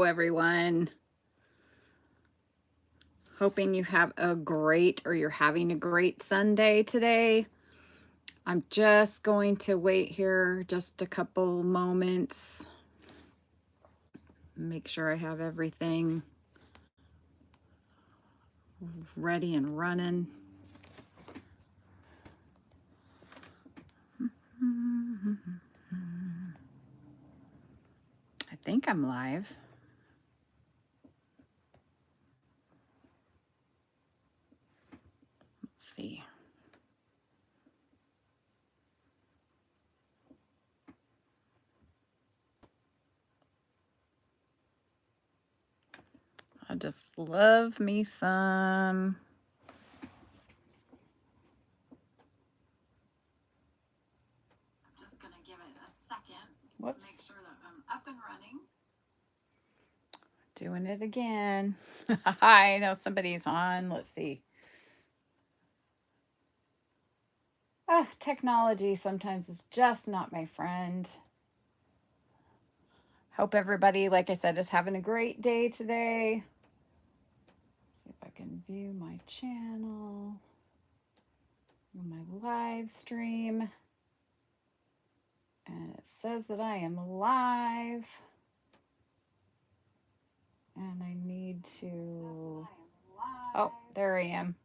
everyone. Hoping you have a great, or you're having a great Sunday today. I'm just going to wait here just a couple moments. Make sure I have everything ready and running. I think I'm live. Let's see. I just love me some. I'm just going to give it a second to make sure that I'm up and running. Doing it again. I know somebody's on. Let's see. Technology sometimes is just not my friend. Hope everybody, like I said, is having a great day today. See if I can view my channel, my live stream. And it says that I am live. And I need to... Oh, there I am.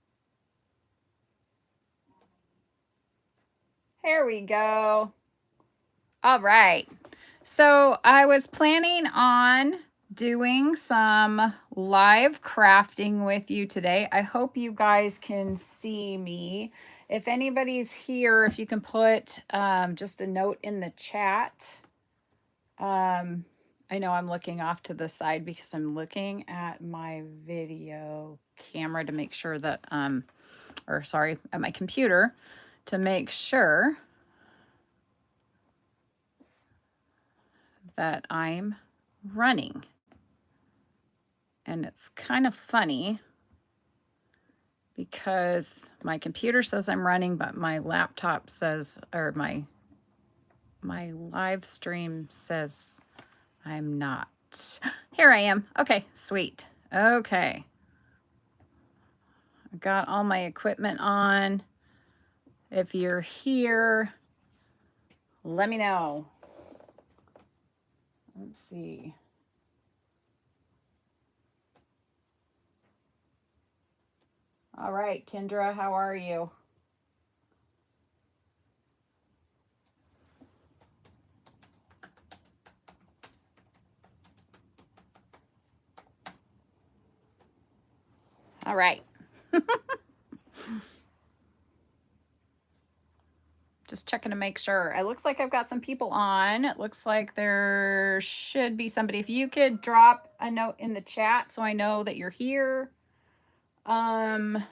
Here we go. All right. So I was planning on doing some live crafting with you today. I hope you guys can see me. If anybody's here, if you can put just a note in the chat. I know I'm looking off to the side because I'm looking at my video camera to make sure that, at my computer to make sure that I'm running. And it's kind of funny because my computer says I'm running, but my laptop says, or my live stream says I'm not. Here I am. Okay, sweet. Okay. I got all my equipment on. If you're here, let me know. Let's see. All right, Kendra, how are you? All right. Just checking to make sure. It looks like I've got some people on. It looks like there should be somebody. If you could drop a note in the chat so I know that you're here, that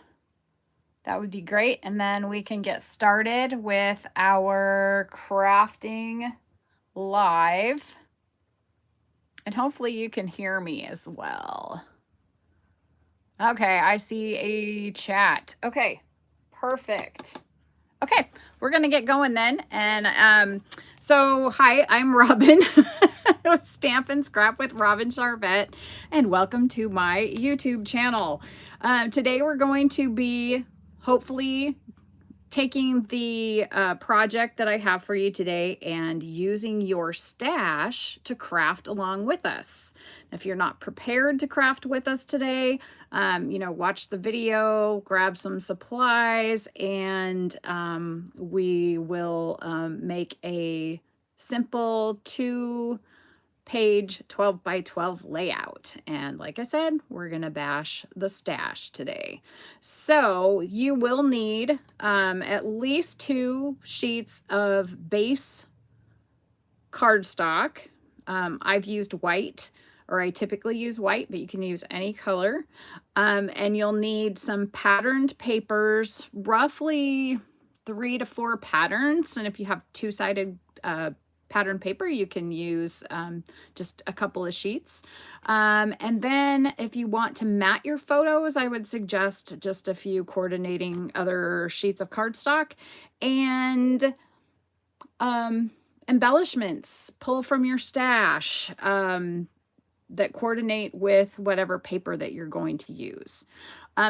would be great. And then we can get started with our crafting live. And hopefully you can hear me as well. Okay, I see a chat. Okay, perfect. Okay, we're going to get going then. And so, hi, I'm Robin, Stamp and Scrap with Robin Charvette, and welcome to my YouTube channel. Today we're going to be hopefully taking the project that I have for you today and using your stash to craft along with us. If you're not prepared to craft with us today, watch the video, grab some supplies, and we will make a simple 2-page 12 by 12 layout. And like I said, we're gonna bash the stash today. So you will need at least 2 sheets of base cardstock. I've used white, or I typically use white, but you can use any color. And you'll need some patterned papers, roughly 3 to 4 patterns. And if you have 2-sided pattern paper, you can use just a couple of sheets. And then if you want to mat your photos, I would suggest just a few coordinating other sheets of cardstock. And embellishments, pull from your stash. that coordinate with whatever paper that you're going to use.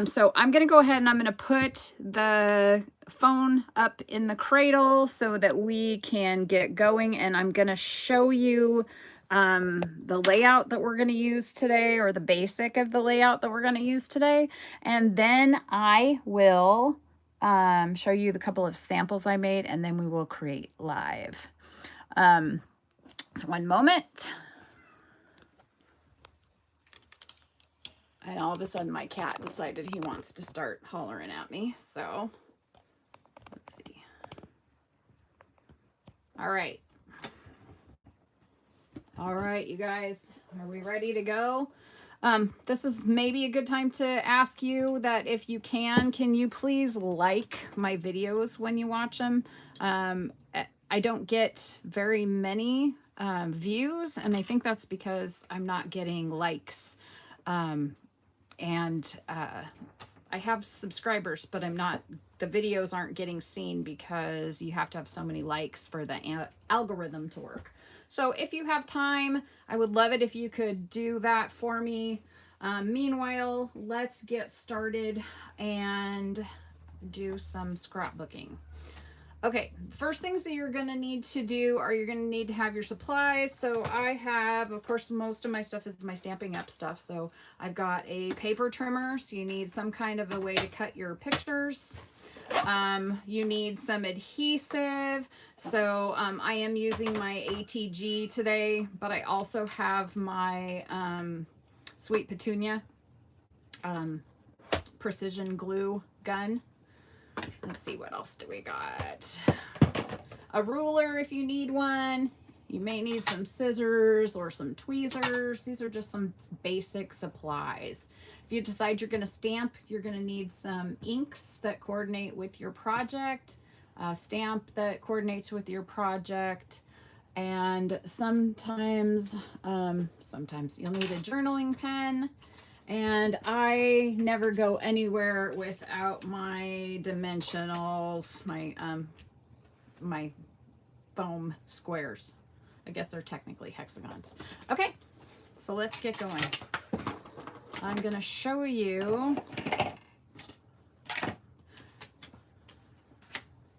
So I'm going to go ahead and I'm going to put the phone up in the cradle so that we can get going, and I'm going to show you the layout that we're going to use today, or the basic of the layout that we're going to use today. And then I will show you the couple of samples I made, and then we will create live. So one moment. And all of a sudden my cat decided he wants to start hollering at me. So let's see. All right. All right, you guys, are we ready to go? This is maybe a good time to ask you that if you can you please like my videos when you watch them? I don't get very many views, and I think that's because I'm not getting likes. I have subscribers, but the videos aren't getting seen because you have to have so many likes for the algorithm to work. So if you have time, I would love it if you could do that for me. Meanwhile, let's get started and do some scrapbooking. Okay, first things that you're going to need to do are you're going to need to have your supplies. So I have, of course, most of my stuff is my Stampin' Up stuff. So I've got a paper trimmer. So you need some kind of a way to cut your pictures. You need some adhesive. So I am using my ATG today, but I also have my Sweet Petunia precision glue gun. Let's see, what else do we got? A ruler if you need one. You may need some scissors or some tweezers. These are just some basic supplies. If you decide you're going to stamp, you're going to need some inks that coordinate with your project, a stamp that coordinates with your project, and sometimes you'll need a journaling pen. And I never go anywhere without my dimensionals, my foam squares. I guess they're technically hexagons. Okay, so let's get going. I'm gonna show you,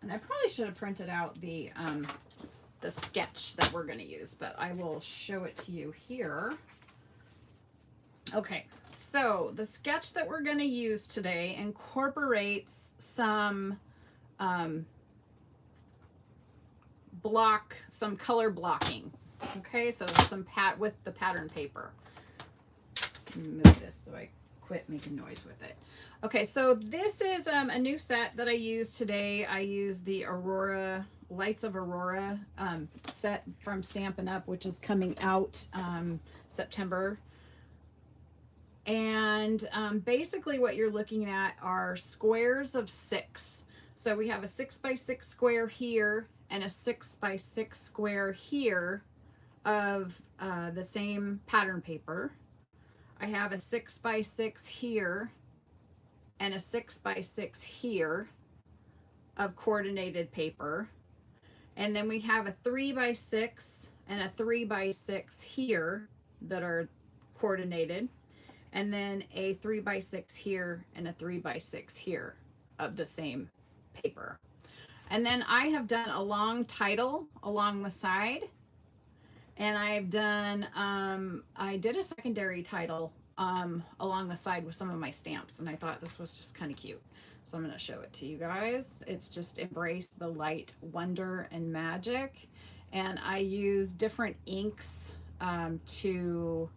and I probably should have printed out the sketch that we're gonna use, but I will show it to you here. Okay, so the sketch that we're going to use today incorporates some some color blocking. Okay, so some with the pattern paper. Let me move this so I quit making noise with it. Okay, so this is a new set that I used today. I used the Aurora, Lights of Aurora set from Stampin' Up, which is coming out September. And basically what you're looking at are squares of 6. So we have a 6x6 square here and a 6x6 square here of the same pattern paper. I have a 6x6 here and a 6x6 here of coordinated paper. And then we have a 3x6 and a 3x6 here that are coordinated. And then a 3x6 here and a 3x6 here of the same paper. And then I have done a long title along the side, and I've done I did a secondary title along the side with some of my stamps, and I thought this was just kind of cute, so I'm going to show it to you guys. It's just Embrace the Light, Wonder and Magic, and I use different inks to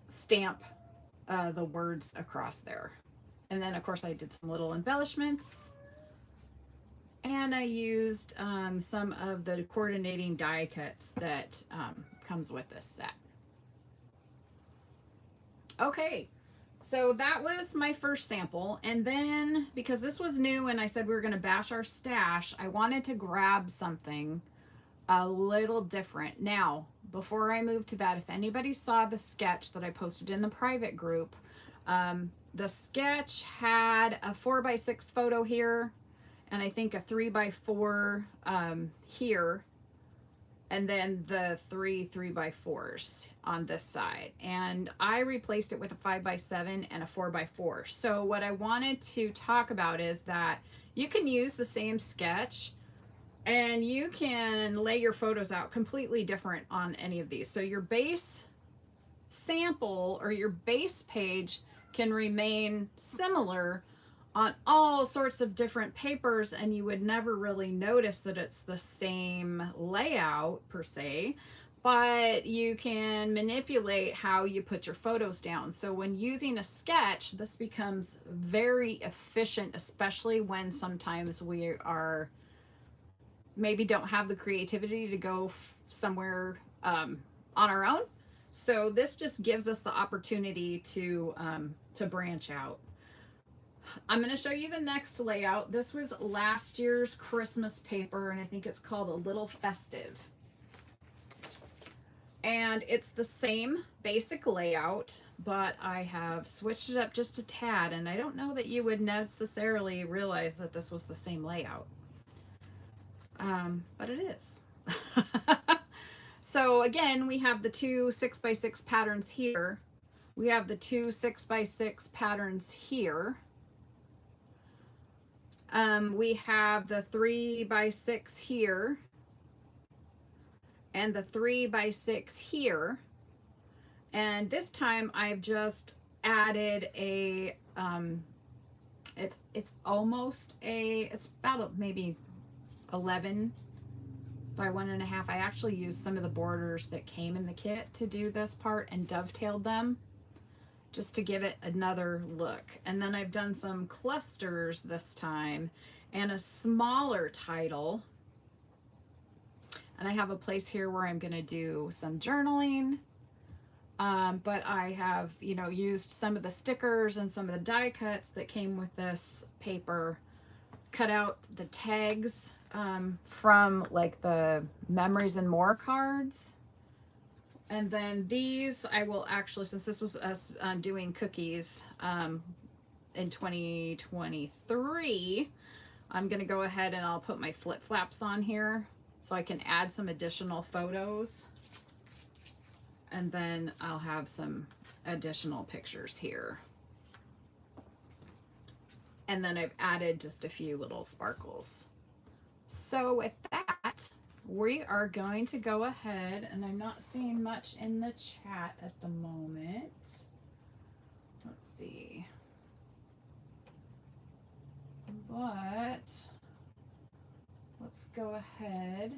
stamp the words across there. And then of course I did some little embellishments, and I used some of the coordinating die cuts that comes with this set. Okay, so that was my first sample, and then because this was new and I said we were going to bash our stash, I wanted to grab something a little different. Now, before I move to that, if anybody saw the sketch that I posted in the private group, the sketch had a 4x6 photo here, and I think a 3x4 here, and then the 3x4s on this side. And I replaced it with a 5x7 and a 4x4. So what I wanted to talk about is that you can use the same sketch and you can lay your photos out completely different on any of these. So your base sample or your base page can remain similar on all sorts of different papers, and you would never really notice that it's the same layout per se, but you can manipulate how you put your photos down. So when using a sketch, this becomes very efficient, especially when sometimes we are maybe don't have the creativity to go somewhere on our own. So this just gives us the opportunity to branch out. I'm going to show you the next layout. This was last year's Christmas paper, and I think it's called A Little Festive. And it's the same basic layout, but I have switched it up just a tad, and I don't know that you would necessarily realize that this was the same layout. But it is. So again, we have the two 6x6 patterns here. We have the two 6x6 patterns here. We have the 3x6 here and the 3x6 here. And this time I've just added a, it's almost a, it's about maybe 11 by 1.5. I actually used some of the borders that came in the kit to do this part and dovetailed them, just to give it another look. And then I've done some clusters this time and a smaller title. And I have a place here where I'm gonna do some journaling. But I have, you know, used some of the stickers and some of the die cuts that came with this paper, cut out the tags from like the Memories and More cards. And then these I will actually, since this was us doing cookies in 2023, I'm going to go ahead and I'll put my flip flaps on here so I can add some additional photos. And then I'll have some additional pictures here. And then I've added just a few little sparkles. So with that, we are going to go ahead, and I'm not seeing much in the chat at the moment. Let's see. But let's go ahead.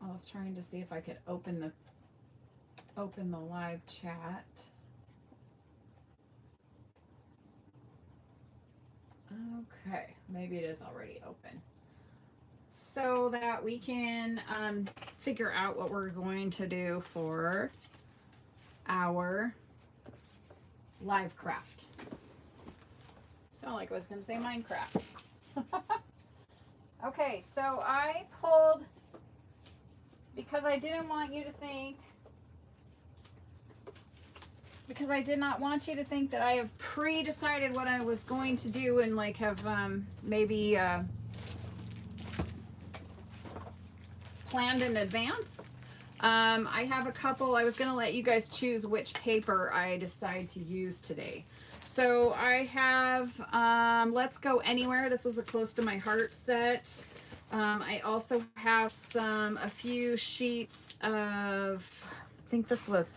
I was trying to see if I could open the live chat. Okay, maybe it is already open. So that we can figure out what we're going to do for our live craft. Sound like I was going to say Minecraft. Okay, so I pulled, because I didn't want you to think, because I did not want you to think that I have pre-decided what I was going to do and like have maybe planned in advance. I have a couple. I was going to let you guys choose which paper I decide to use today. So I have Let's Go Anywhere. This was a close to my heart set. I also have a few sheets of, I think this was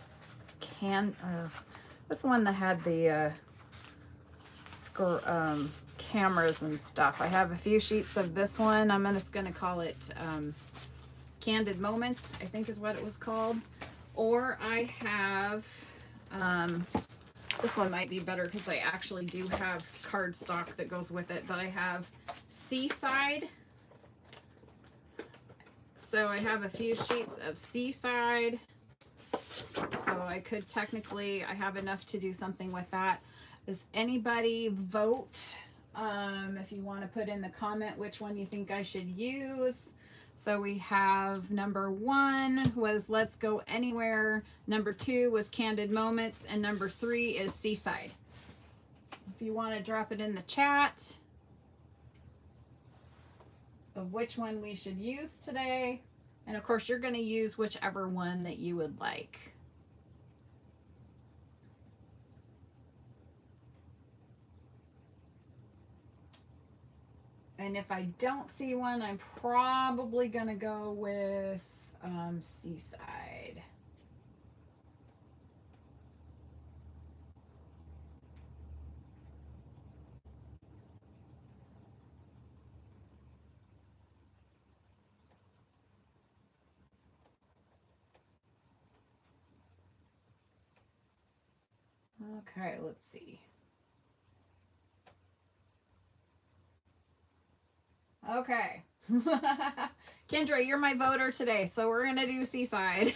this one that had the cameras and stuff. I have a few sheets of this one. I'm just going to call it Candid Moments, I think is what it was called. Or I have, this one might be better because I actually do have cardstock that goes with it, but I have Seaside. So I have a few sheets of Seaside. So I could technically, I have enough to do something with that. Does anybody vote? If you want to put in the comment which one you think I should use. So we have number 1 was Let's Go Anywhere. Number 2 was Candid Moments. And number 3 is Seaside. If you want to drop it in the chat. of which one we should use today. And of course, you're going to use whichever one that you would like. And if I don't see one, I'm probably going to go with Seaside. Okay, let's see. Okay. Kendra, you're my voter today, so we're going to do Seaside.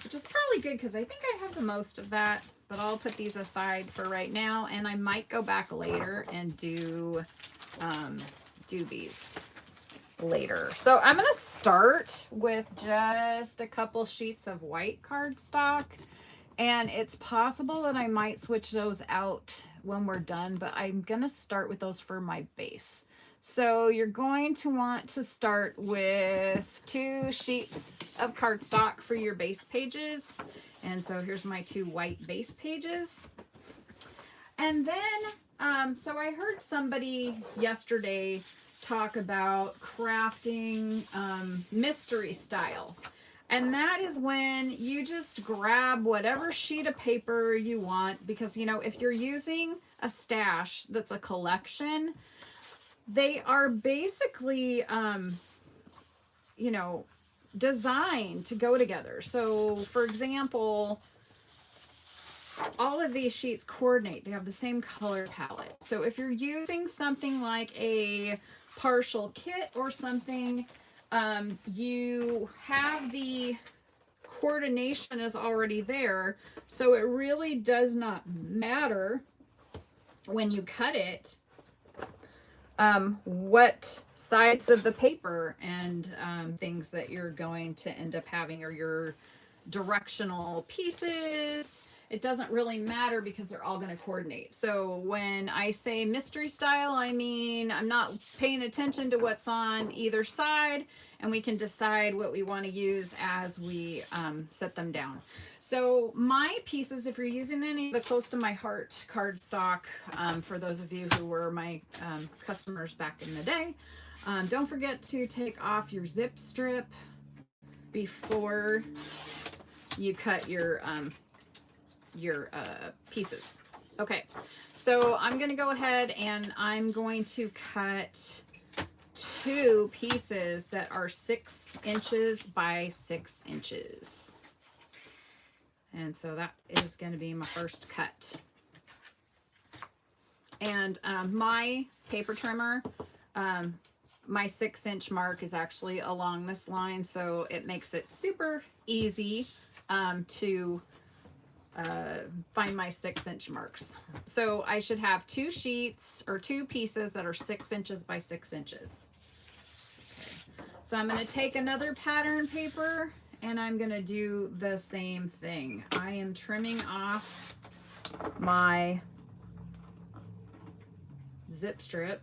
Which is probably good because I think I have the most of that, but I'll put these aside for right now, and I might go back later and do doobies later. So I'm going to start with just a couple sheets of white cardstock, and it's possible that I might switch those out when we're done, but I'm going to start with those for my base. So you're going to want to start with 2 sheets of cardstock for your base pages. And so here's my 2 white base pages. And then, so I heard somebody yesterday talk about crafting mystery style. And that is when you just grab whatever sheet of paper you want, because, you know, if you're using a stash that's a collection, they are basically, you know, designed to go together. So, for example, all of these sheets coordinate. They have the same color palette. So if you're using something like a partial kit or something, you have the coordination is already there. So it really does not matter when you cut it, what sides of the paper and things that you're going to end up having, or your directional pieces. It doesn't really matter because they're all going to coordinate. So when I say mystery style, I mean I'm not paying attention to what's on either side, and we can decide what we want to use as we set them down. So my pieces, if you're using any of the Close to My Heart cardstock, for those of you who were my customers back in the day, don't forget to take off your zip strip before you cut your pieces. Okay, so I'm going to go ahead and I'm going to cut 2 pieces that are 6 inches by 6 inches. And so that is going to be my first cut. And my paper trimmer, my 6-inch mark is actually along this line, so it makes it super easy to find my 6-inch marks. So I should have 2 sheets or 2 pieces that are 6 inches by 6 inches. Okay. So I'm going to take another pattern paper and I'm going to do the same thing. I am trimming off my zip strip,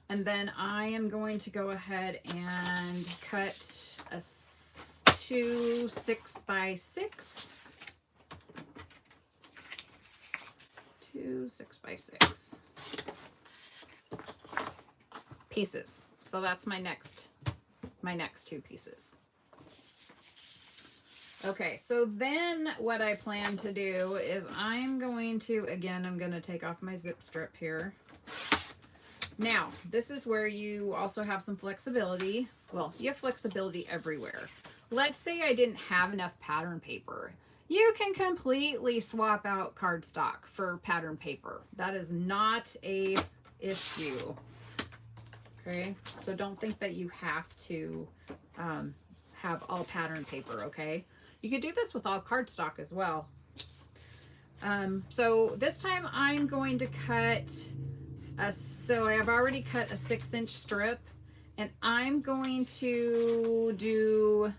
and then I am going to go ahead and cut a 2 6 by 6. 2 6 by 6 pieces. So that's my next 2 pieces. Okay, so then what I plan to do is I'm going to take off my zip strip here. Now, this is where you also have some flexibility. Well, you have flexibility everywhere. Let's say I didn't have enough pattern paper. You can completely swap out cardstock for pattern paper. That is not a issue. Okay, so don't think that you have to have all pattern paper, okay? You could do this with all cardstock as well. So this time I'm going to cut so I have already cut a 6-inch strip, and I'm going to do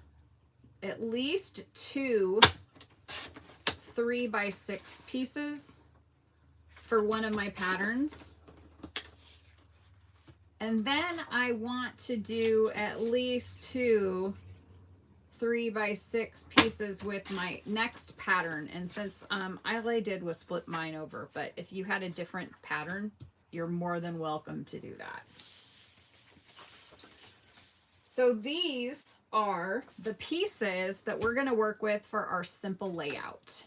at least 2 3 by 6 pieces for one of my patterns. And then I want to do at least 2 3x6 pieces with my next pattern. And since all I did was flip mine over, but if you had a different pattern, you're more than welcome to do that. So these are the pieces that we're going to work with for our simple layout.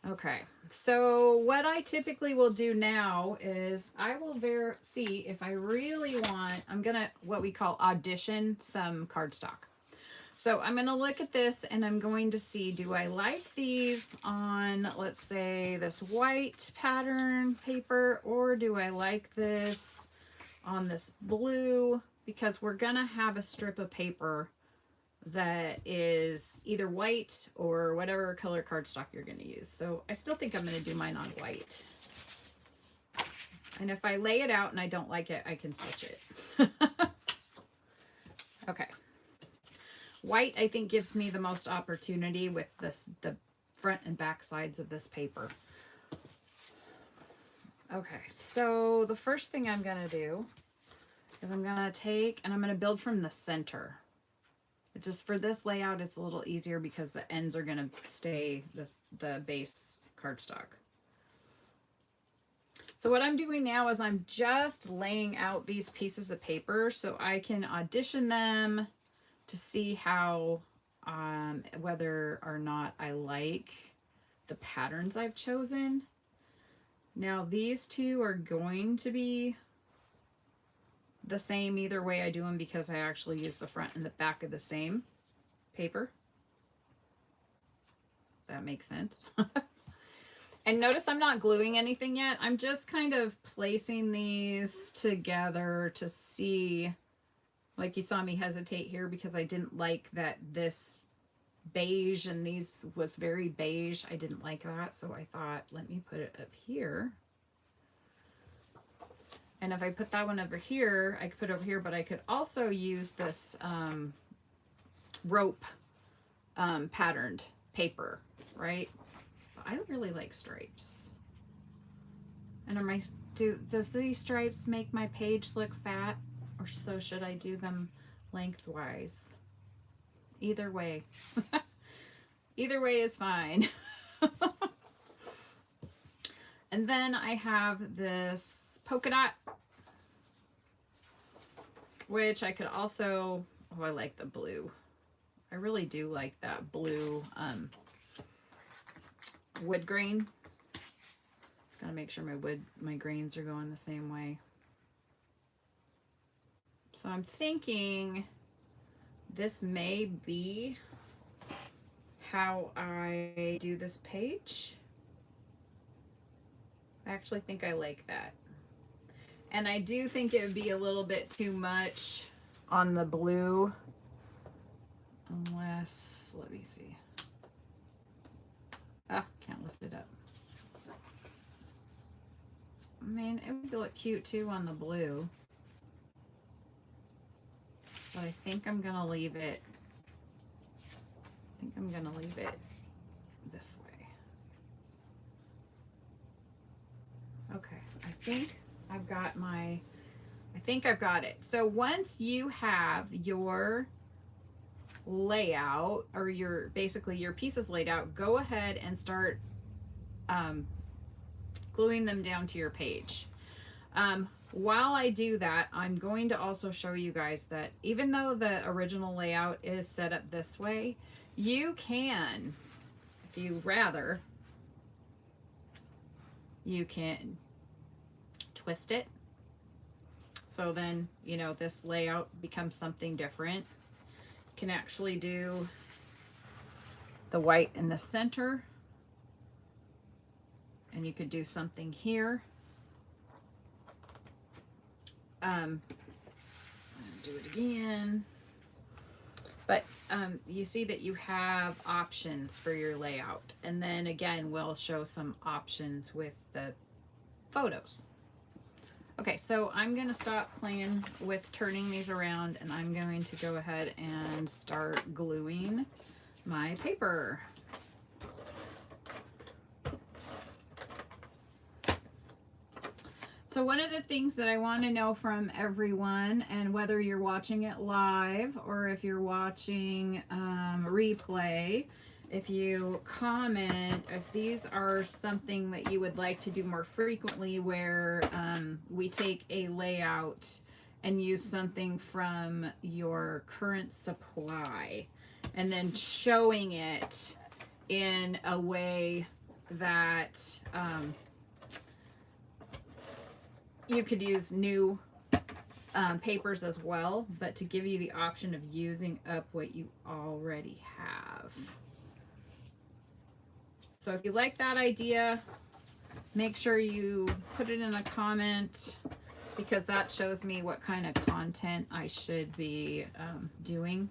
Okay, so what I typically will do now is I will see if I really want, I'm gonna what we call audition some cardstock. So I'm gonna look at this and I'm going to see, do I like these on, let's say, this white pattern paper, or do I like this on this blue? Because we're gonna have a strip of paper that is either white or whatever color cardstock you're going to use. So I still think I'm going to do mine on white. And if I lay it out and I don't like it, I can switch it. Okay. White, I think, gives me the most opportunity with the front and back sides of this paper. Okay, so the first thing I'm going to do is I'm going to take and I'm going to build from the center. Just for this layout, it's a little easier because the ends are going to stay the base cardstock. So what I'm doing now is I'm just laying out these pieces of paper so I can audition them to see how, whether or not I like the patterns I've chosen. Now these two are going to be the same either way I do them because I actually use the front and the back of the same paper. That makes sense. And notice I'm not gluing anything yet. I'm just kind of placing these together to see, like you saw me hesitate here because I didn't like that this beige and these was very beige. I didn't like that. So I thought, let me put it up here. And if I put that one over here, I could put it over here, but I could also use this rope patterned paper, right? I really like stripes. And does these stripes make my page look fat? Or so should I do them lengthwise? Either way. Either way is fine. And then I have this polka dot, which I could also, oh, I like the blue. I really do like that blue wood grain. Gotta make sure my grains are going the same way. So I'm thinking this may be how I do this page. I actually think I like that. And I do think it would be a little bit too much on the blue. Unless, let me see. Ah, can't lift it up. I mean, it would look cute too on the blue. But I think I'm gonna leave it. This way. Okay, I think I've got it. So once you have your layout or basically your pieces laid out, go ahead and start gluing them down to your page. While I do that, I'm going to also show you guys that even though the original layout is set up this way, you can, if you rather, you can twist it. So then, you know, this layout becomes something different. You can actually do the white in the center. And you could do something here. I'm gonna do it again. But you see that you have options for your layout. And then again, we'll show some options with the photos. Okay, so I'm gonna stop playing with turning these around and I'm going to go ahead and start gluing my paper. So one of the things that I want to know from everyone, and whether you're watching it live or if you're watching replay, if you comment if these are something that you would like to do more frequently, where we take a layout and use something from your current supply and then showing it in a way that you could use new papers as well, but to give you the option of using up what you already have. So if you like that idea, make sure you put it in a comment, because that shows me what kind of content I should be doing,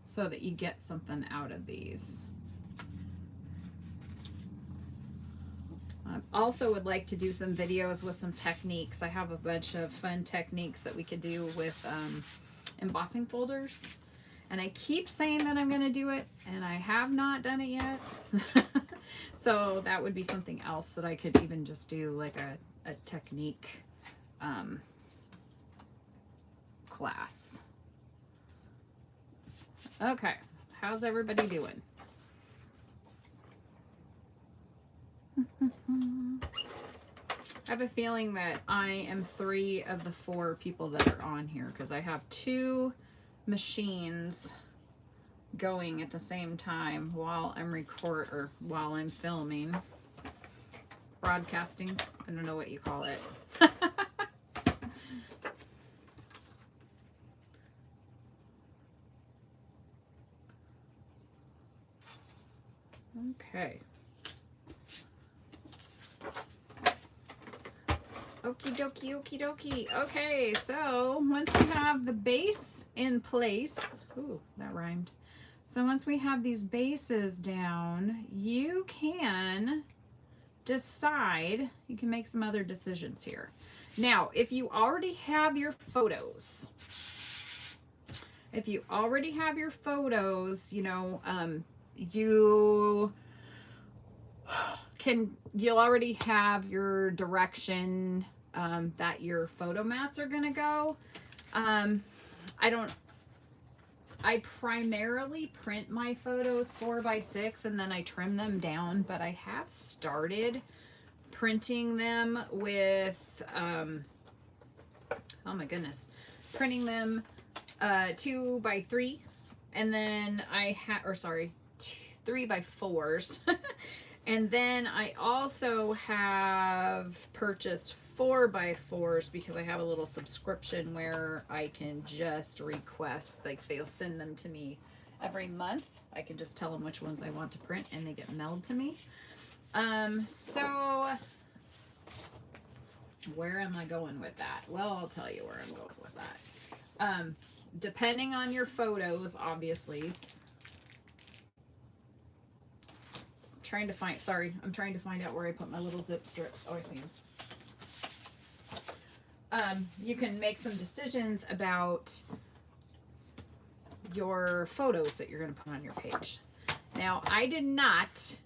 so that you get something out of these. Also would like to do some videos with some techniques. I have a bunch of fun techniques that we could do with embossing folders. And I keep saying that I'm going to do it, and I have not done it yet. So that would be something else that I could even just do, like a technique class. Okay, how's everybody doing? I have a feeling that I am 3 of the 4 people that are on here, because I have 2 machines going at the same time while I'm while I'm filming, broadcasting. I don't know what you call it. Okay. Okie dokie, okie dokie. Okay, so once we have the base in place, ooh, that rhymed. So once we have these bases down, you can decide, you can make some other decisions here. Now, if you already have your photos, you know, you'll already have your direction that your photo mats are going to go. I primarily print my photos 4x6 and then I trim them down, but I have started printing them with, oh my goodness, printing them 2x3, and then I have, 3x4s. And then I also have purchased 4x4s because I have a little subscription where I can just request, like they'll send them to me every month. I can just tell them which ones I want to print and they get mailed to me. So where am I going with that? Well, I'll tell you where I'm going with that. Depending on your photos, obviously. I'm trying to find out where I put my little zip strips. Oh, I see them. You can make some decisions about your photos that you're going to put on your page. Now, I did not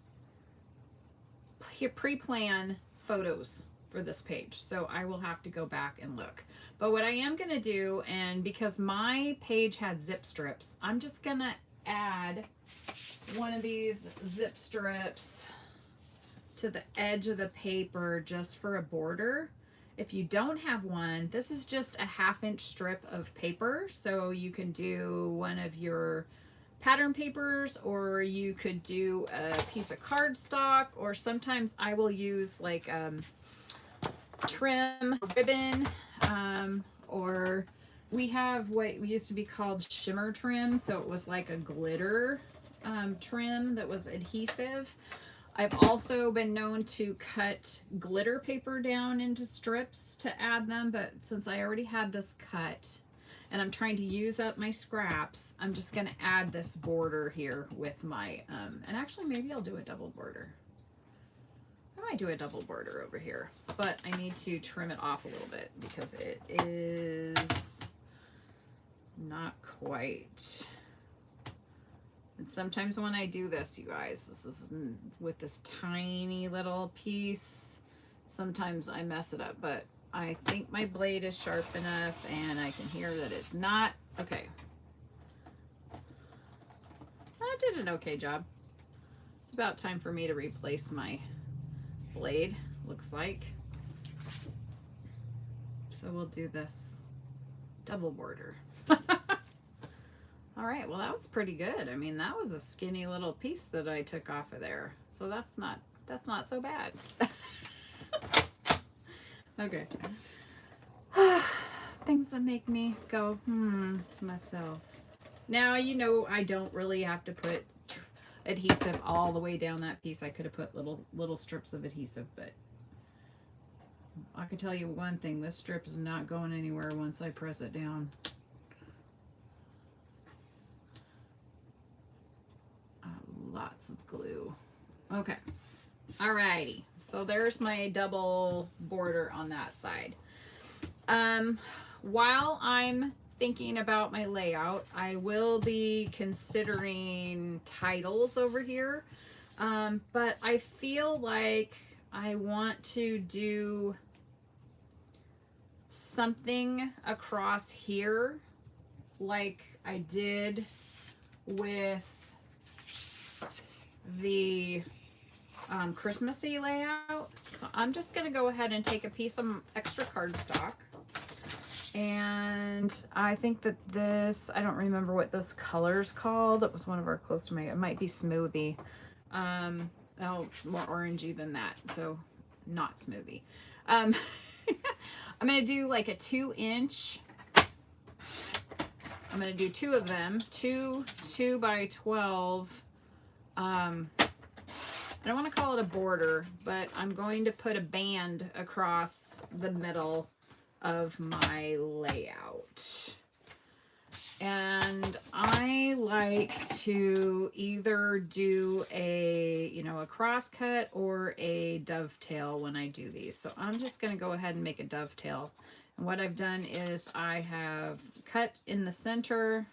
pre-plan photos for this page, so I will have to go back and look. But what I am going to do, and because my page had zip strips, I'm just going to add one of these zip strips to the edge of the paper just for a border. If you don't have one, this is just a 1/2 inch strip of paper, so you can do one of your pattern papers, or you could do a piece of cardstock, or sometimes I will use like trim ribbon, or we have what used to be called shimmer trim, so it was like a glitter trim that was adhesive. I've also been known to cut glitter paper down into strips to add them, but since I already had this cut and I'm trying to use up my scraps, I'm just going to add this border here with my, and actually maybe I'll do a double border. I might do a double border over here, but I need to trim it off a little bit because it is not quite. And sometimes when I do this, you guys, this is with this tiny little piece, Sometimes I mess it up, but I think my blade is sharp enough and I can hear that it's not. Okay. I did an okay job. It's about time for me to replace my blade, looks like. So we'll do this double border. All right, well, that was pretty good. I mean, that was a skinny little piece that I took off of there. So that's not so bad. Okay. Things that make me go, to myself. Now, you know, I don't really have to put adhesive all the way down that piece. I could have put little strips of adhesive, but I can tell you one thing, this strip is not going anywhere once I press it down. Lots of glue. Okay. Alrighty. So there's my double border on that side. While I'm thinking about my layout, I will be considering titles over here. But I feel like I want to do something across here like I did with the Christmassy layout. So I'm just going to go ahead and take a piece of extra cardstock. And I think that this, I don't remember what this color's called. It was one of our close to my, it might be Smoothie. Oh, it's more orangey than that. So not Smoothie. I'm going to do like a 2-inch. I'm going to do 2 of them, 2 by 12. I don't want to call it a border, but I'm going to put a band across the middle of my layout. And I like to either do a, you know, a cross cut or a dovetail when I do these. So I'm just going to go ahead and make a dovetail. And what I've done is I have cut in the center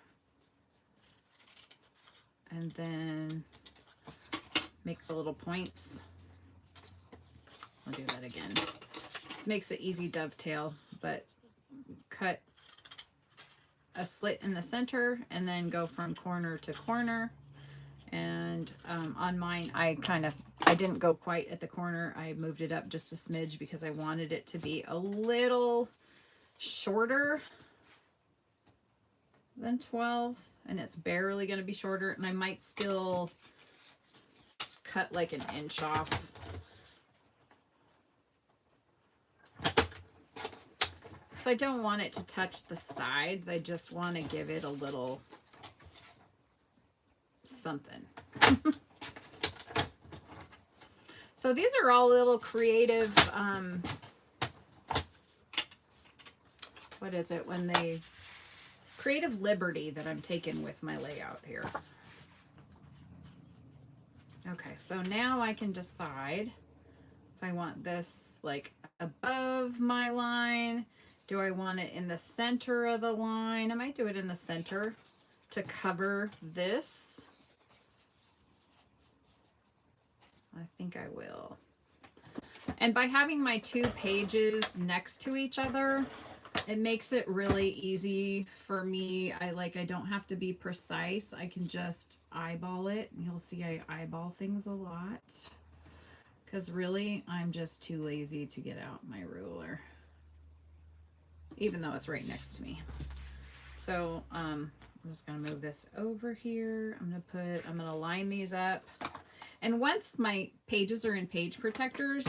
and then make the little points. I'll do that again. Makes it easy dovetail, but cut a slit in the center and then go from corner to corner. And on mine, I didn't go quite at the corner. I moved it up just a smidge because I wanted it to be a little shorter than 12, and it's barely going to be shorter, and I might still cut like an inch off. So I don't want it to touch the sides. I just want to give it a little something. So these are all little creative, what is it, when they, creative liberty that I'm taking with my layout here. Okay, so now I can decide if I want this like above my line. Do I want it in the center of the line? I might do it in the center to cover this. I think I will. And by having my 2 pages next to each other, it makes it really easy for me. I don't have to be precise. I can just eyeball it. You'll see I eyeball things a lot because really I'm just too lazy to get out my ruler, even though it's right next to me. So I'm just gonna move this over here. I'm gonna line these up. And once my pages are in page protectors,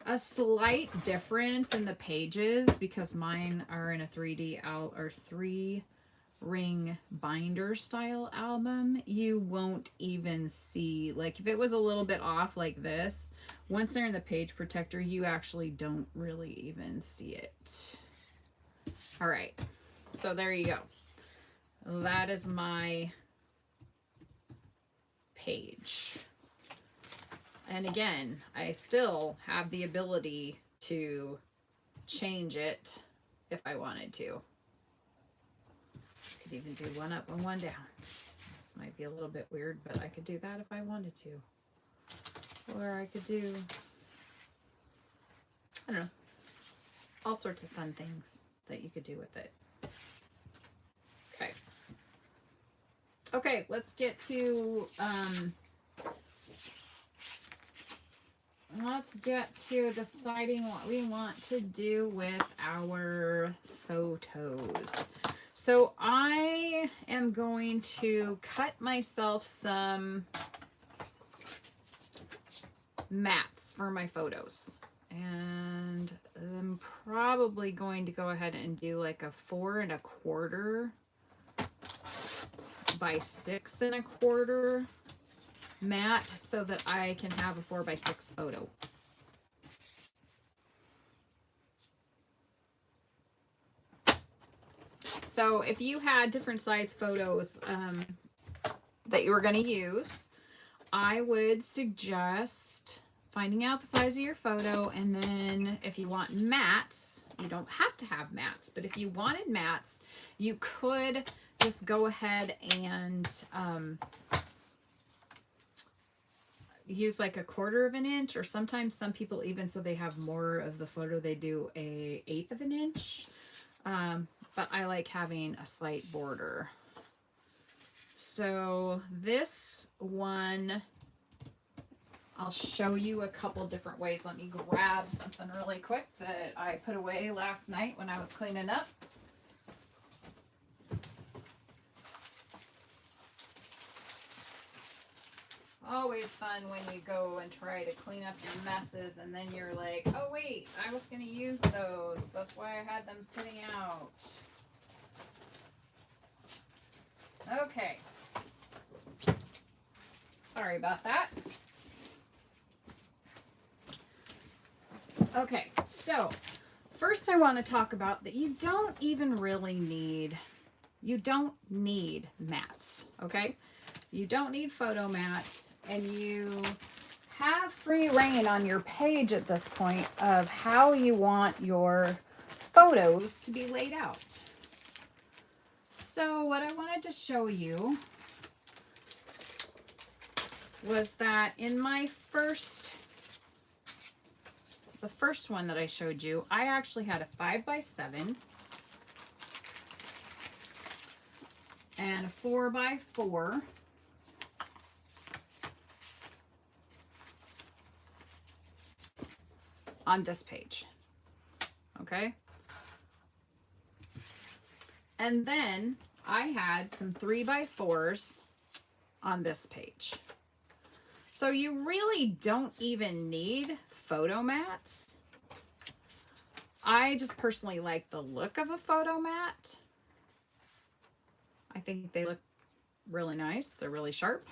a slight difference in the pages, because mine are in a 3 ring binder style album, you won't even see, like if it was a little bit off like this, once they're in the page protector, you actually don't really even see it. All right, so there you go. That is my page. And again, I still have the ability to change it if I wanted to. I could even do one up and one down. This might be a little bit weird, but I could do that if I wanted to. Or I could do I don't know, all sorts of fun things that you could do with it. Okay. Okay, let's get to deciding what we want to do with our photos. So I am going to cut myself some mats for my photos. And I'm probably going to go ahead and do like a 4 1/4 by 6 1/4 mat so that I can have a 4 by 6 photo. So if you had different size photos that you were going to use, I would suggest finding out the size of your photo, and then if you want mats, you don't have to have mats, but if you wanted mats, you could just go ahead and use like a 1/4 inch, or sometimes some people, even so they have more of the photo, they do a 1/8 inch. But I like having a slight border. So this one, I'll show you a couple different ways. Let me grab something really quick that I put away last night when I was cleaning up. Always fun when you go and try to clean up your messes and then you're like, oh wait, I was going to use those. That's why I had them sitting out. Okay. Sorry about that. Okay, so first I want to talk about that you don't even really need, you don't need mats, okay? You don't need photo mats, and you have free reign on your page at this point of how you want your photos to be laid out. So what I wanted to show you was that in my the first one that I showed you, I actually had a 5 by 7 and a 4 by 4. On this page, okay? And then I had some 3 by 4s on this page. So you really don't even need photo mats. I just personally like the look of a photo mat. I think they look really nice. They're really sharp.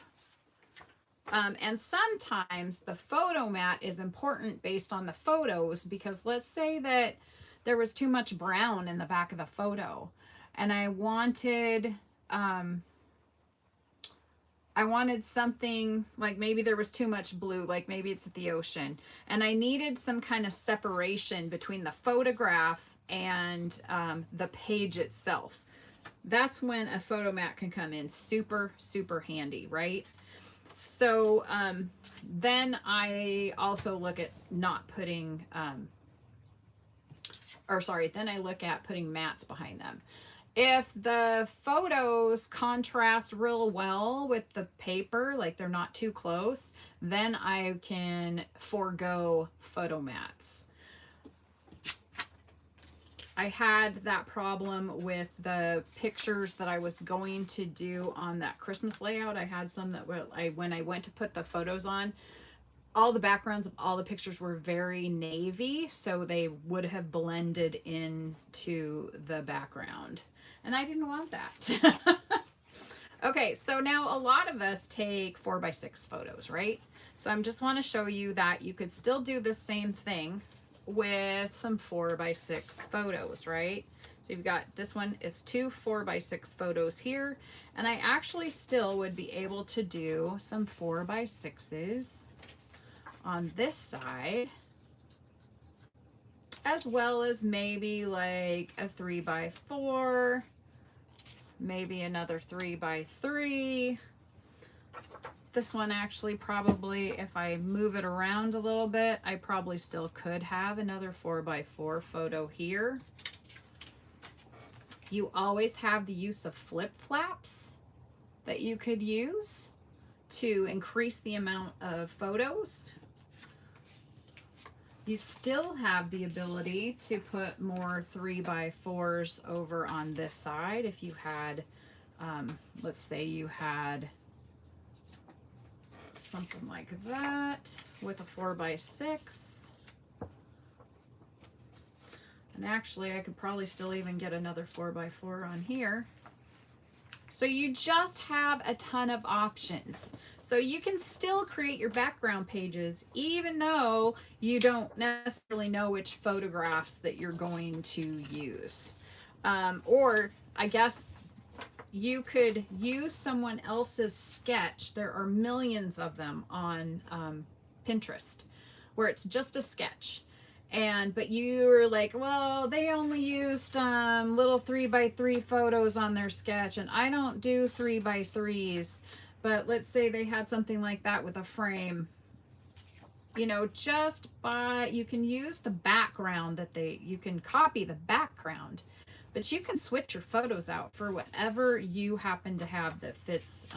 And sometimes the photo mat is important based on the photos, because let's say that there was too much brown in the back of the photo and I wanted something like, maybe there was too much blue, like maybe it's at the ocean, and I needed some kind of separation between the photograph and the page itself. That's when a photo mat can come in super, super handy, right? So then I also look at not putting, then I look at putting mats behind them. If the photos contrast real well with the paper, like they're not too close, then I can forego photo mats. I had that problem with the pictures that I was going to do on that Christmas layout. I had some that were, when I went to put the photos on, all the backgrounds of all the pictures were very navy, so they would have blended into the background. And I didn't want that. Okay, so now a lot of us take 4 by 6 photos, right? So I'm just want to show you that you could still do the same thing with some 4 by 6 photos, right? So you've got, this one is 2 4 by 6 photos here, and I actually still would be able to do some 4 by 6s on this side, as well as maybe like a 3 by 4, maybe another 3 by 3, This one actually probably, if I move it around a little bit, I probably still could have another 4x4 photo here. You always have the use of flip flaps that you could use to increase the amount of photos. You still have the ability to put more 3x4s over on this side if you had, let's say you had something like that with a 4x6. And actually, I could probably still even get another 4x4 on here. So you just have a ton of options. So you can still create your background pages even though you don't necessarily know which photographs that you're going to use. Or I guess you could use someone else's sketch. There are millions of them on Pinterest where it's just a sketch. But you're like, well, they only used little 3x3 photos on their sketch, and I don't do 3x3s. But let's say they had something like that with a frame. You know, you can use the background you can copy the background, but you can switch your photos out for whatever you happen to have that fits,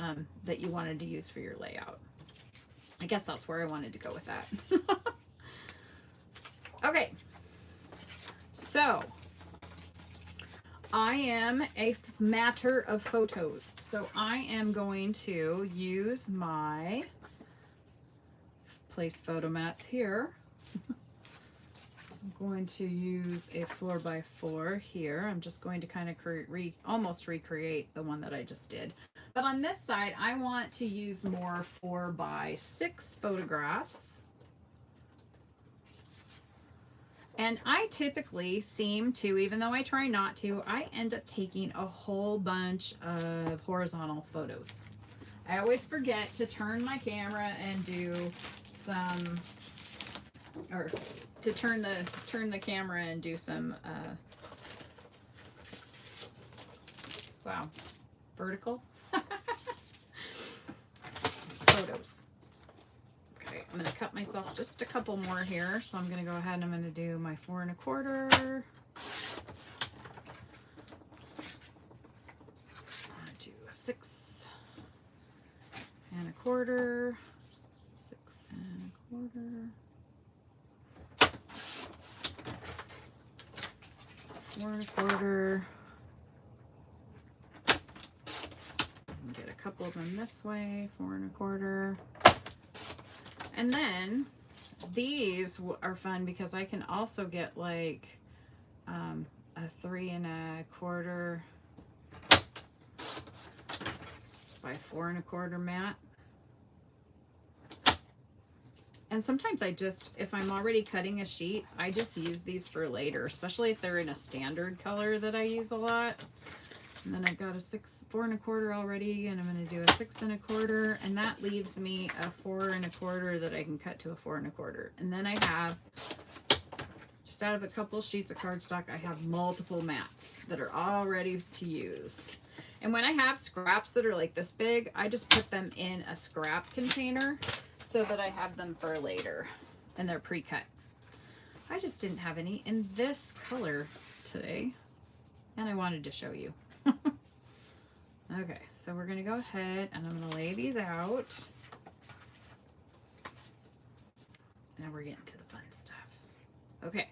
that you wanted to use for your layout. I guess that's where I wanted to go with that. Okay, so I am a matter of photos. So I am going to use my place photo mats here. I'm going to use a 4x4 here. I'm just going to kind of almost recreate the one that I just did. But on this side, I want to use more 4x6 photographs. And I typically seem to, even though I try not to, I end up taking a whole bunch of horizontal photos. I always forget to turn my camera and do some, or to turn the camera and do some, wow, vertical photos. Okay, I'm going to cut myself just a couple more here. So I'm going to go ahead and I'm going to do my 4 1/4. I'm going to do a 6 1/4. 6 1/4. 4 1/4. Get a couple of them this way, 4 1/4. And then these are fun because I can also get like a 3 1/4 by 4 1/4 mat. And sometimes if I'm already cutting a sheet, I just use these for later, especially if they're in a standard color that I use a lot. And then I've got a 4 1/4 already, and I'm going to do a 6 1/4, and that leaves me a 4 1/4 that I can cut to a 4 1/4. And then I have, just out of a couple sheets of cardstock, I have multiple mats that are all ready to use. And when I have scraps that are like this big, I just put them in a scrap container so that I have them for later, and they're pre-cut. I just didn't have any in this color today, and I wanted to show you. Okay, so we're going to go ahead and I'm going to lay these out. Now we're getting to the fun stuff. Okay.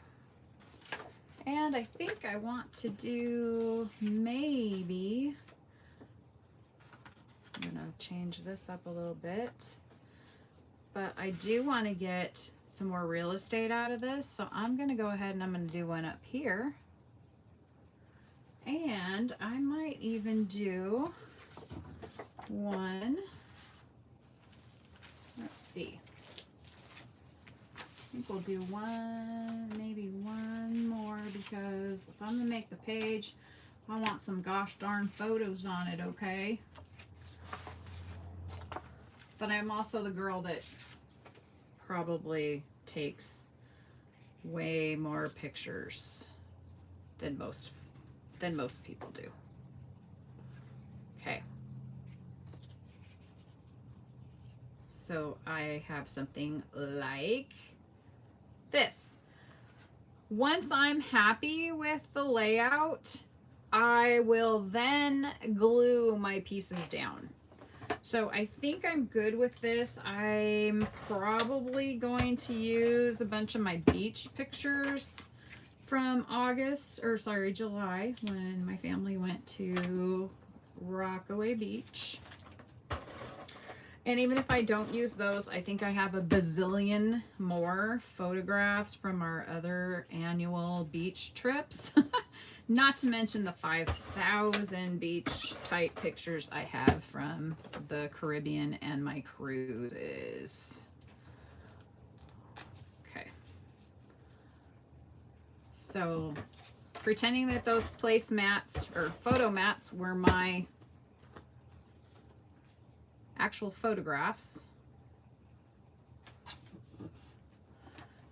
And I think I want to do maybe, I'm going to change this up a little bit, but I do want to get some more real estate out of this. So I'm going to go ahead and I'm going to do one up here. And I might even do one, let's see, I think we'll do one, maybe one more, because if I'm gonna make the page, I want some gosh darn photos on it, okay? But I'm also the girl that probably takes way more pictures than most people do. Okay. So I have something like this. Once I'm happy with the layout, I will then glue my pieces down. So I think I'm good with this. I'm probably going to use a bunch of my beach pictures from July, when my family went to Rockaway Beach. And even if I don't use those, I think I have a bazillion more photographs from our other annual beach trips. Not to mention the 5,000 beach type pictures I have from the Caribbean and my cruises. Okay. So pretending that those placemats or photo mats were my actual photographs.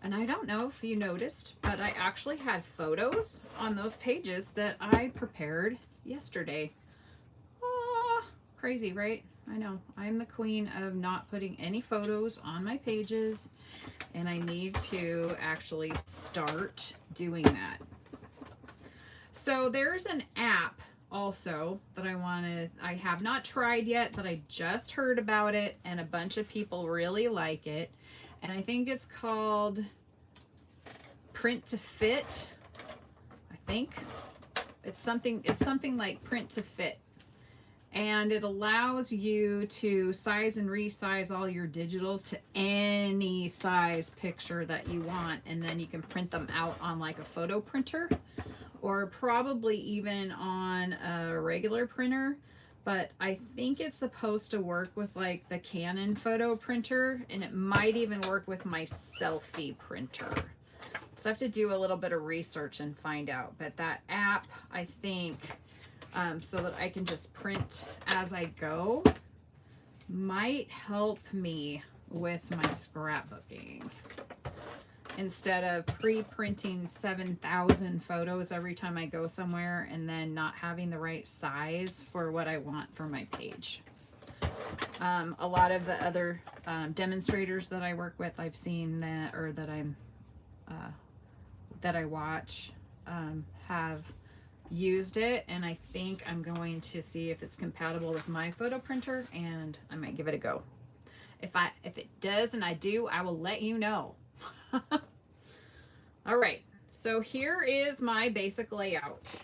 And I don't know if you noticed, but I actually had photos on those pages that I prepared yesterday. Ah, crazy, right? I know. I'm the queen of not putting any photos on my pages, and I need to actually start doing that. So there's an app also that I have not tried yet, but I just heard about it and a bunch of people really like it. And I think it's called Print to Fit. I think it's something like Print to Fit. And it allows you to size and resize all your digitals to any size picture that you want. And then you can print them out on like a photo printer, or probably even on a regular printer. But I think it's supposed to work with like the Canon photo printer, and it might even work with my selfie printer. So I have to do a little bit of research and find out. But that app, I think, so that I can just print as I go, might help me with my scrapbooking, instead of pre-printing 7,000 photos every time I go somewhere and then not having the right size for what I want for my page. A lot of the other demonstrators that I work with, I've seen that, or that I watch, have used it, and I think I'm going to see if it's compatible with my photo printer, and I might give it a go. If it does and I do, I will let you know. All right, so here is my basic layout.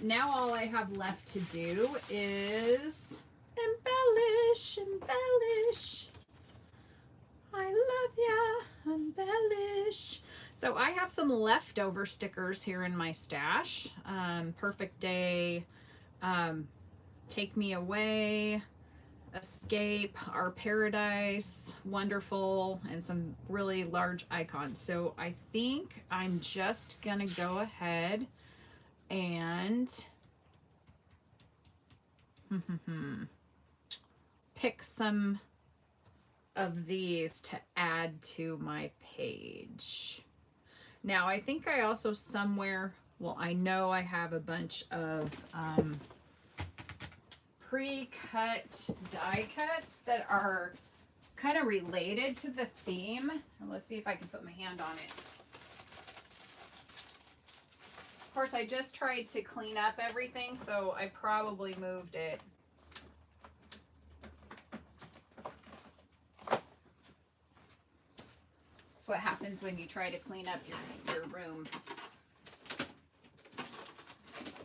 Now all I have left to do is embellish, embellish. I love ya, embellish. So I have some leftover stickers here in my stash. Perfect Day, Take Me Away, Escape, Our Paradise, Wonderful, and some really large icons. So I think I'm just gonna go ahead and pick some of these to add to my page. Now I think I also somewhere, well, I know I have a bunch of pre-cut die cuts that are kind of related to the theme. And let's see if I can put my hand on it. Of course, I just tried to clean up everything, so I probably moved it. That's what happens when you try to clean up your room.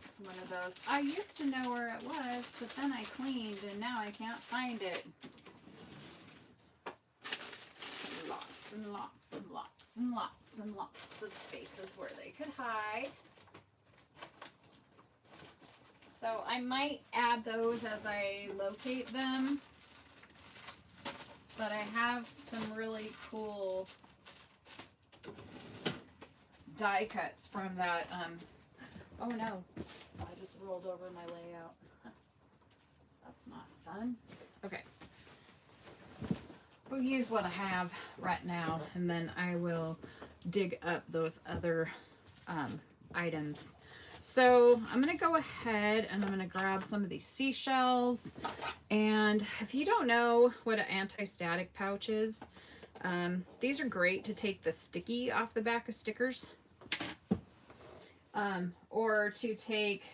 It's one of those, I used to know where it was, but then I cleaned and now I can't find it. Lots and lots and lots and lots and lots of spaces where they could hide. So I might add those as I locate them. But I have some really cool die cuts from that. Oh no, I just rolled over my layout. That's not fun. Okay. We'll use what I have right now, and then I will dig up those other items. So I'm going to go ahead and I'm going to grab some of these seashells. And if you don't know what an anti-static pouch is, these are great to take the sticky off the back of stickers. Or to take,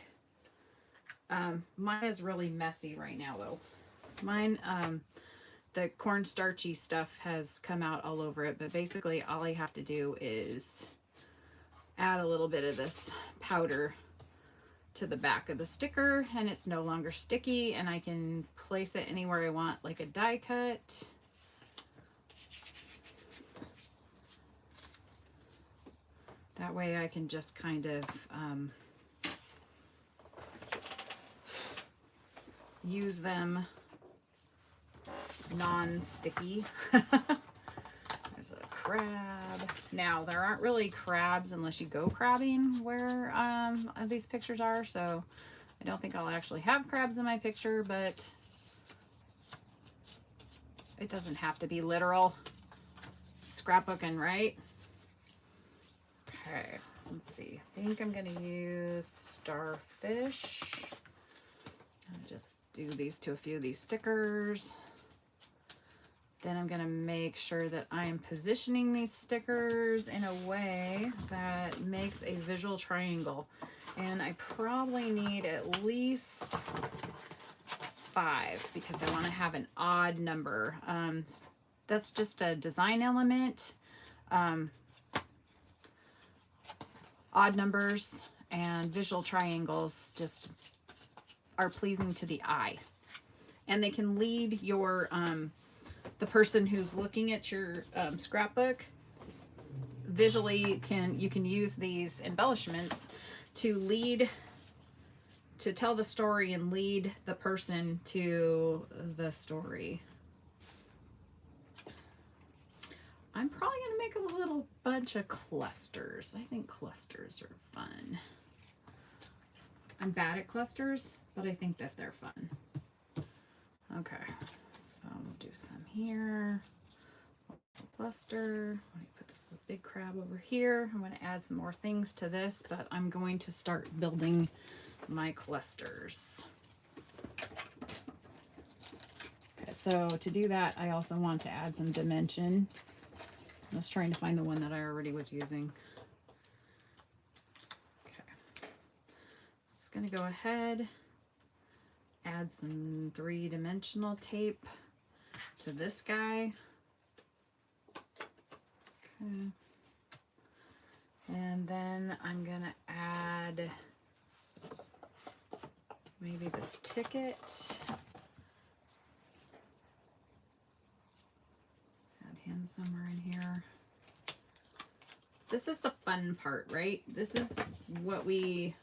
mine is really messy right now though. Mine, the cornstarchy stuff has come out all over it, but basically all I have to do is add a little bit of this powder to the back of the sticker and it's no longer sticky, and I can place it anywhere I want, like a die cut. That way I can just kind of use them non-sticky. There's a crab. Now, there aren't really crabs unless you go crabbing where these pictures are, so I don't think I'll actually have crabs in my picture, but it doesn't have to be literal. Scrapbooking, right? Okay, let's see. I think I'm gonna use starfish. I'll just do these to a few of these stickers. Then I'm going to make sure that I'm positioning these stickers in a way that makes a visual triangle. And I probably need at least 5 because I want to have an odd number. That's just a design element. Odd numbers and visual triangles just are pleasing to the eye. And they can lead your the person who's looking at your scrapbook visually. You can use these embellishments to tell the story and lead the person to the story. I'm probably going to make a little bunch of clusters. I think clusters are fun. I'm bad at clusters, but I think that they're fun. Okay. So we'll do some here. Cluster. Let me put this big crab over here. I'm going to add some more things to this, but I'm going to start building my clusters. Okay, so to do that, I also want to add some dimension. I was trying to find the one that I already was using. Okay. Just going to go ahead, add some 3-dimensional tape to this guy. Okay. And then I'm gonna add maybe this ticket. Add him somewhere in here. This is the fun part, right? This is what we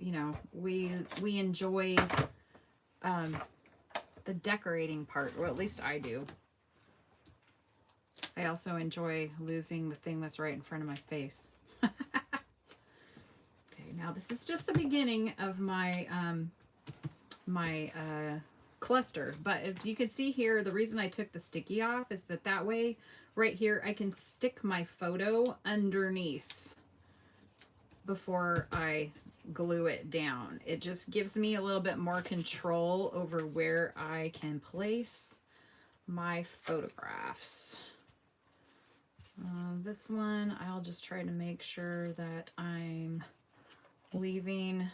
enjoy, the decorating part, or at least I do. I also enjoy losing the thing that's right in front of my face. Okay, now this is just the beginning of my cluster, but if you could see here, the reason I took the sticky off is that way right here I can stick my photo underneath before I glue it down. It just gives me a little bit more control over where I can place my photographs. This one, I'll just try to make sure that I'm leaving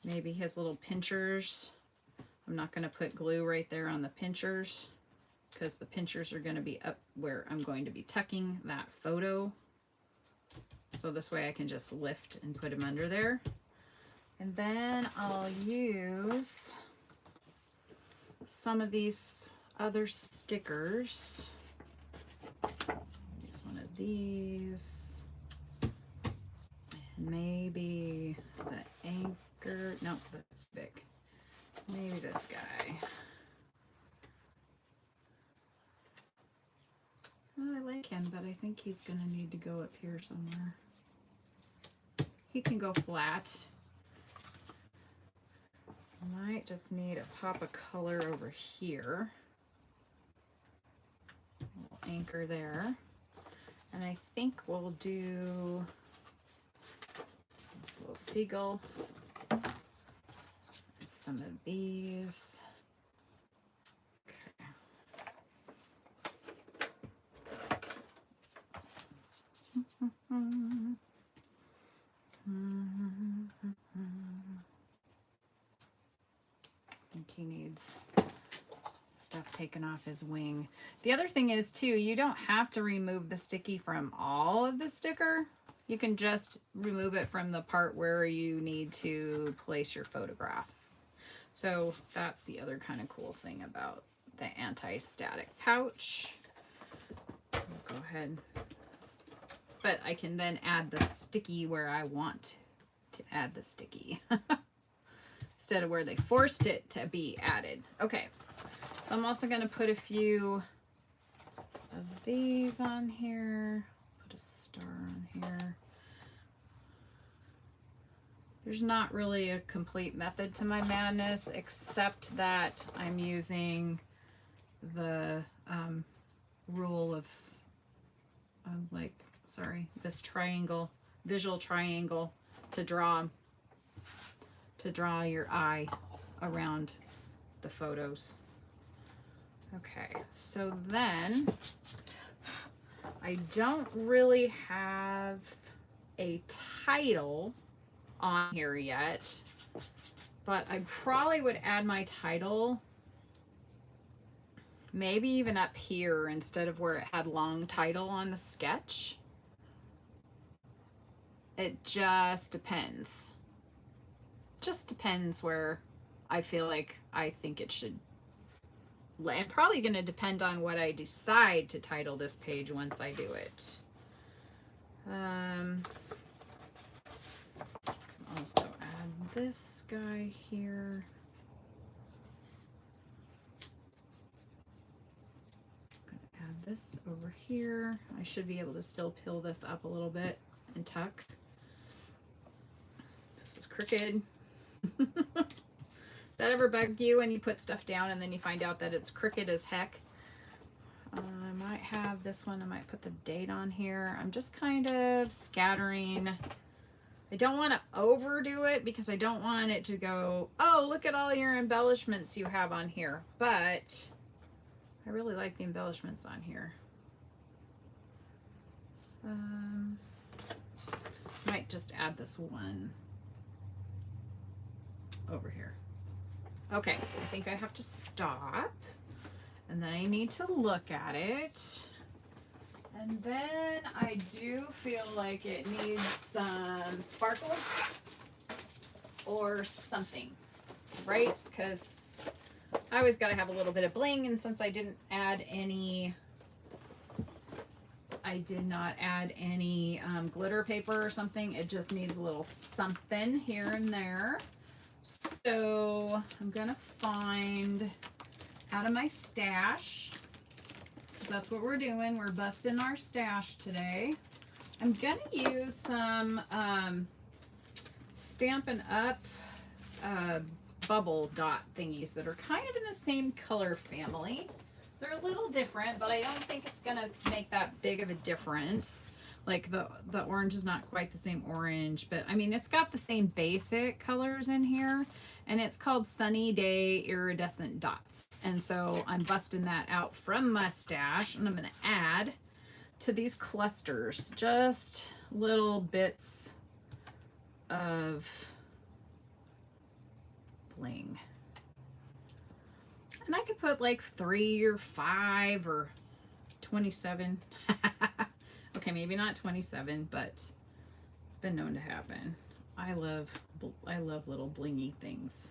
maybe his little pinchers. I'm not going to put glue right there on the pinchers because the pinchers are going to be up where I'm going to be tucking that photo. So this way I can just lift and put him under there. And then I'll use some of these other stickers. Use one of these. And maybe the anchor. Nope, that's big. Maybe this guy. Well, I like him, but I think he's going to need to go up here somewhere. He can go flat. Might just need a pop of color over here. We'll anchor there. And I think we'll do little seagull. Some of these. I think he needs stuff taken off his wing. The other thing is too, you don't have to remove the sticky from all of the sticker. You can just remove it from the part where you need to place your photograph. So that's the other kind of cool thing about the anti-static pouch. I'll go ahead. But I can then add the sticky where I want to add the sticky. Instead of where they forced it to be added. Okay, so I'm also going to put a few of these on here. Put a star on here. There's not really a complete method to my madness, except that I'm using the rule of this triangle, visual triangle, to draw your eye around the photos. Okay, so then I don't really have a title on here yet, but I probably would add my title maybe even up here instead of where it had long title on the sketch. It just depends. Just depends where I feel like I think it should land. Probably going to depend on what I decide to title this page once I do it. Also add this guy here. I'm going to add this over here. I should be able to still peel this up a little bit and tuck. This is crooked. Does that ever bug you when you put stuff down and then you find out that it's crooked as heck? I might have this one. I might put the date on here. I'm just kind of scattering. I don't want to overdo it because I don't want it to go, oh, look at all your embellishments you have on here. But I really like the embellishments on here. Might just add this one over here. Okay, I think I have to stop and then I need to look at it. And then I do feel like it needs some sparkle or something, right? Because I always got to have a little bit of bling, and since I didn't add any, I did not add any glitter paper or something. It just needs a little something here and there. So I'm gonna find out of my stash, because that's what we're doing. We're busting our stash today. I'm gonna use some Stampin' Up bubble dot thingies that are kind of in the same color family. They're a little different, but I don't think it's gonna make that big of a difference. Like the orange is not quite the same orange, but I mean, it's got the same basic colors in here, and it's called Sunny Day Iridescent Dots. And so I'm busting that out from my stash, and I'm gonna add to these clusters just little bits of bling. And I could put like 3 or 5 or 27. Okay, maybe not 27, but it's been known to happen. I love little blingy things.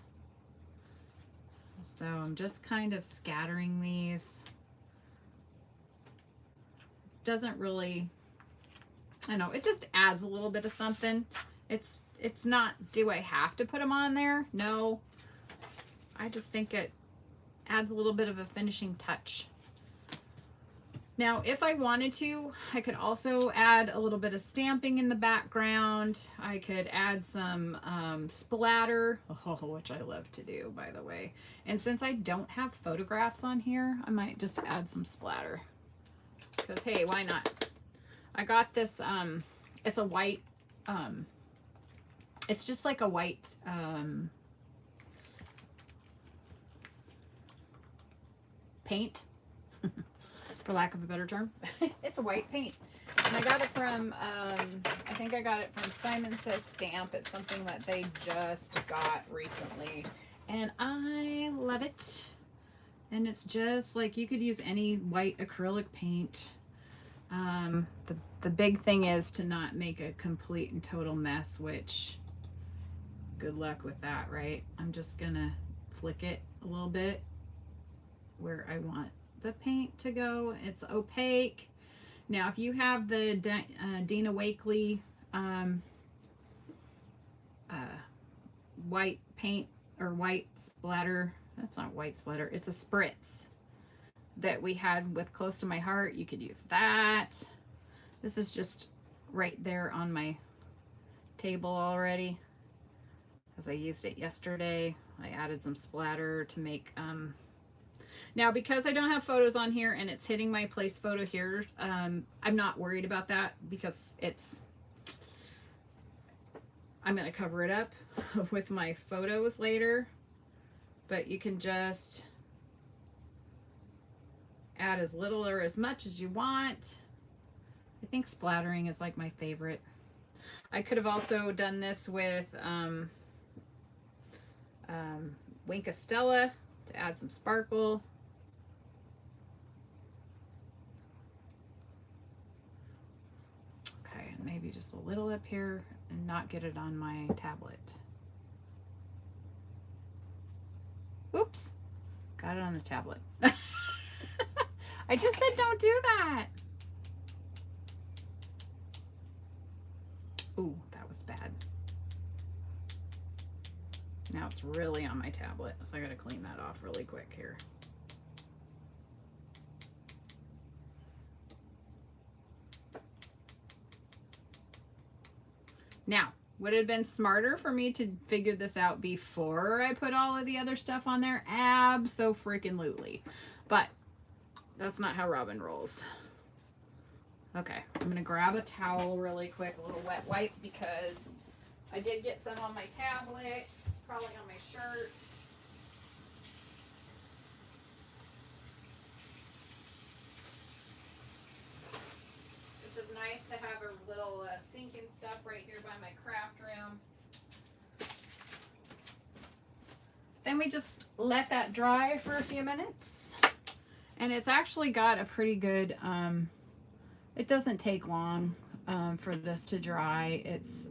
So I'm just kind of scattering these. Doesn't really, I know, it just adds a little bit of something. It's not, do I have to put them on there? No. I just think it adds a little bit of a finishing touch. Now, if I wanted to, I could also add a little bit of stamping in the background. I could add some splatter, which I love to do, by the way. And since I don't have photographs on here, I might just add some splatter. Because, hey, why not? I got this, it's a white It's just like a white, paint, for lack of a better term. It's a white paint. And I got it from, I think I got it from Simon Says Stamp. It's something that they just got recently. And I love it. And it's just like, you could use any white acrylic paint. The big thing is to not make a complete and total mess, which good luck with that, right? I'm just gonna flick it a little bit where I want the paint to go. It's opaque. Now, if you have the Dina Wakley white paint or white splatter, that's not white splatter, it's a spritz that we had with Close to My Heart, you could use that. This is just right there on my table already because I used it yesterday. I added some splatter to make now, because I don't have photos on here and it's hitting my place photo here, I'm not worried about that because I'm going to cover it up with my photos later. But you can just add as little or as much as you want. I think splattering is like my favorite. I could have also done this with Wink of Stella to add some sparkle. Okay, and maybe just a little up here and not get it on my tablet. Oops, got it on the tablet. I just said don't do that. Ooh, that was bad. Now it's really on my tablet, so I gotta clean that off really quick here. Now, would it have been smarter for me to figure this out before I put all of the other stuff on there? Abso-freaking-lutely. But that's not how Robin rolls. Okay, I'm gonna grab a towel really quick, a little wet wipe, because I did get some on my tablet, probably on my shirt. Which is nice to have a little sink and stuff right here by my craft room. Then we just let that dry for a few minutes. And it's actually got a pretty good, it doesn't take long for this to dry. It's,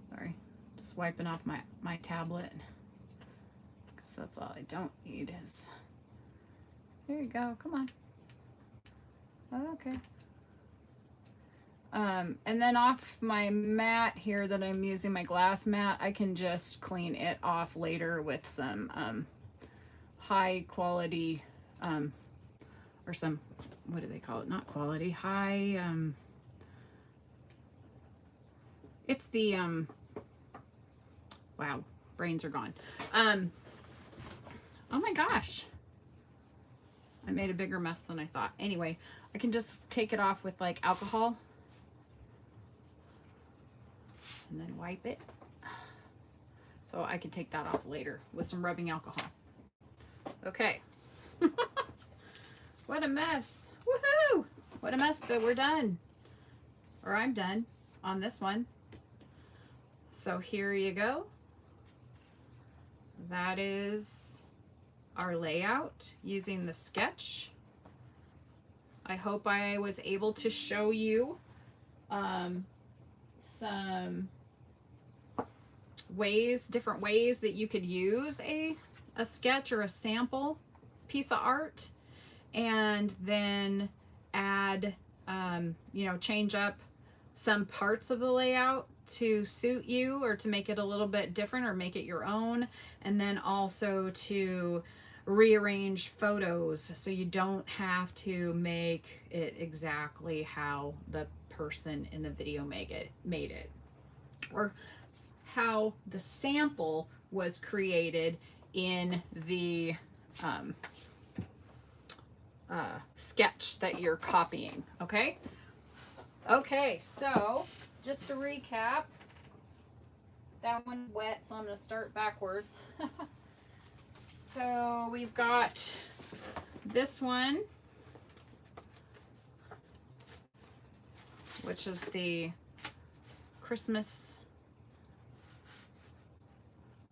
sorry, just wiping off my tablet. Because that's all I don't need is, there you go, come on. Okay. And then off my mat here that I'm using, my glass mat, I can just clean it off later with some high quality, or some, what do they call it? Not quality, high, it's the, wow, brains are gone. Oh my gosh. I made a bigger mess than I thought. Anyway, I can just take it off with like alcohol and then wipe it. So I can take that off later with some rubbing alcohol. Okay. What a mess. Woohoo! What a mess, but we're done. Or I'm done on this one. So here you go. That is our layout using the sketch. I hope I was able to show you some ways, different ways that you could use a sketch or a sample piece of art, and then add, you know, change up some parts of the layout to suit you or to make it a little bit different or make it your own, and then also to rearrange photos so you don't have to make it exactly how the person in the video made it, or how the sample was created in the sketch that you're copying. Okay, Okay, so just to recap, that one's wet, so I'm going to start backwards. So we've got this one, which is the Christmas.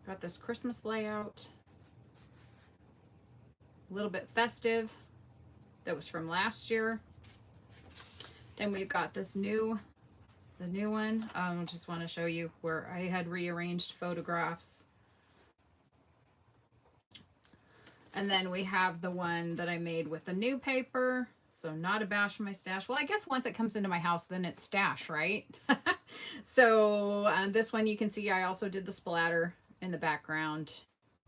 Got this Christmas layout, a little bit festive. That was from last year. Then we've got this the new one. I just want to show you where I had rearranged photographs. And then we have the one that I made with the new paper. So not a bash in my stash. Well, I guess once it comes into my house, then it's stash, right? So this one you can see I also did the splatter in the background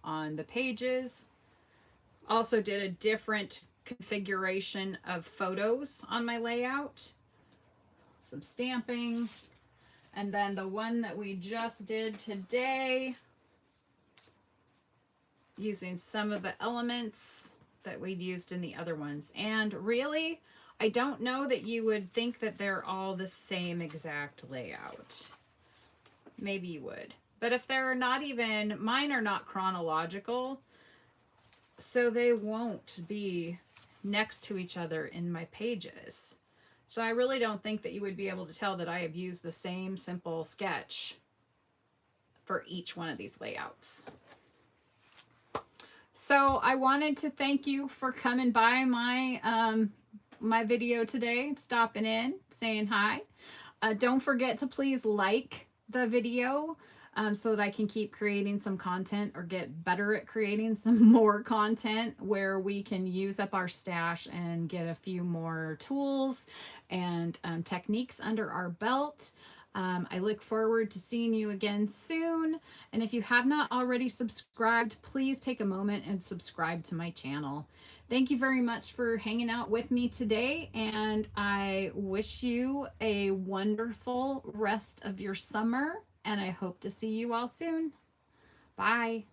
on the pages. Also did a different configuration of photos on my layout. Some stamping. And then the one that we just did today, using some of the elements that we'd used in the other ones. And really, I don't know that you would think that they're all the same exact layout. Maybe you would. But if they're not even, mine are not chronological, so they won't be next to each other in my pages. So I really don't think that you would be able to tell that I have used the same simple sketch for each one of these layouts. So I wanted to thank you for coming by my my video today, stopping in, saying hi. Don't forget to please like the video so that I can keep creating some content or get better at creating some more content where we can use up our stash and get a few more tools and techniques under our belt. I look forward to seeing you again soon. And if you have not already subscribed, please take a moment and subscribe to my channel. Thank you very much for hanging out with me today, and I wish you a wonderful rest of your summer, and I hope to see you all soon. Bye.